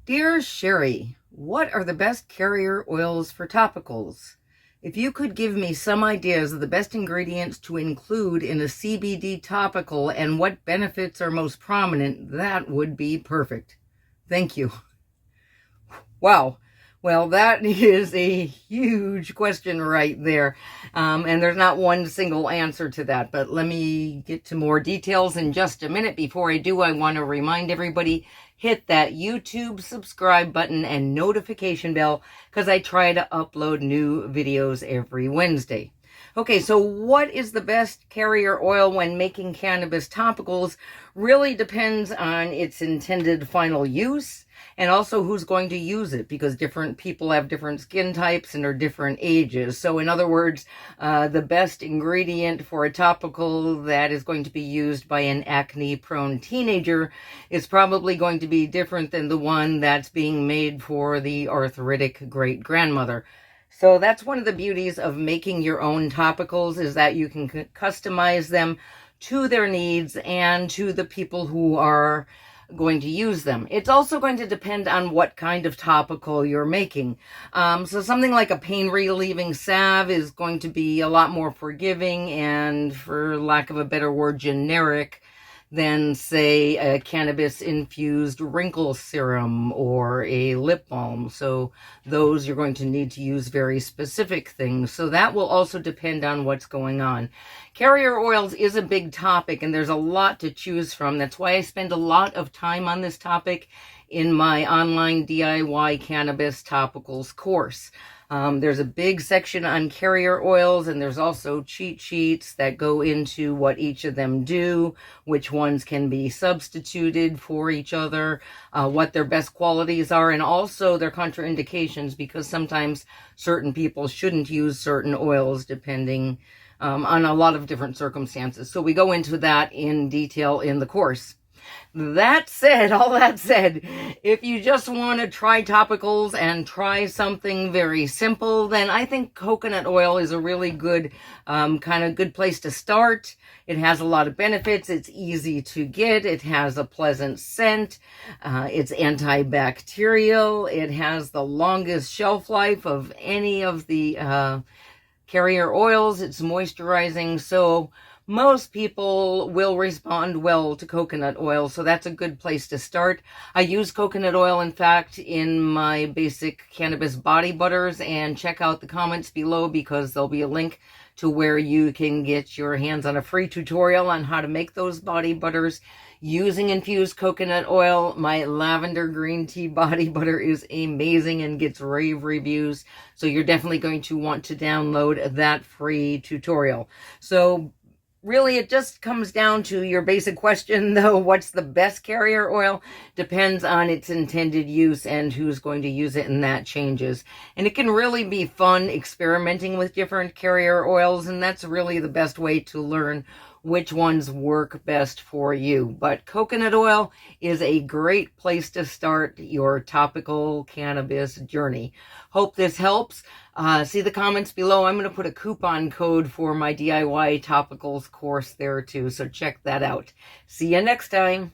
Dear Sherry, what are the best carrier oils for topicals? If you could give me some ideas of the best ingredients to include in a CBD topical and what benefits are most prominent, that would be perfect. Thank you. Wow. Well, that is a huge question right there. And there's not one single answer to that, but let me get to more details in just a minute. Before I do, I want to remind everybody, hit that YouTube subscribe button and notification bell because I try to upload new videos every Wednesday. Okay, so what is the best carrier oil when making cannabis topicals really depends on its intended final use and also who's going to use it, because different people have different skin types and are different ages. So in other words, the best ingredient for a topical that is going to be used by an acne-prone teenager is probably going to be different than the one that's being made for the arthritic great-grandmother. So that's one of the beauties of making your own topicals, is that you can customize them to their needs and to the people who are going to use them. It's also going to depend on what kind of topical you're making. So something like a pain relieving salve is going to be a lot more forgiving and, for lack of a better word, generic than, say, a cannabis infused wrinkle serum or a lip balm. So those you're going to need to use very specific things. So that will also depend on what's going on. Carrier oils is a big topic and there's a lot to choose from. That's why I spend a lot of time on this topic in my online DIY cannabis topicals course. There's a big section on carrier oils, and there's also cheat sheets that go into what each of them do, which ones can be substituted for each other, what their best qualities are, and also their contraindications, because sometimes certain people shouldn't use certain oils depending on a lot of different circumstances. So we go into that in detail in the course. That said, all that said, if you just want to try topicals and try something very simple, then I think coconut oil is a really good, good place to start. It has a lot of benefits. It's easy to get. It has a pleasant scent. It's antibacterial. It has the longest shelf life of any of the carrier oils. It's moisturizing. So most people will respond well to coconut oil, so that's a good place to start. I use coconut oil, in fact, in my basic cannabis body butters, and check out the comments below because there'll be a link to where you can get your hands on a free tutorial on how to make those body butters using infused coconut oil. My lavender green tea body butter is amazing and gets rave reviews, so you're definitely going to want to download that free tutorial. So really, it just comes down to your basic question, though. What's the best carrier oil? Depends on its intended use and who's going to use it, and that changes. And it can really be fun experimenting with different carrier oils, and that's really the best way to learn which ones work best for you. But coconut oil is a great place to start your topical cannabis journey. Hope this helps. See the comments below. I'm going to put a coupon code for my DIY topicals course there too, so check that out. See you next time.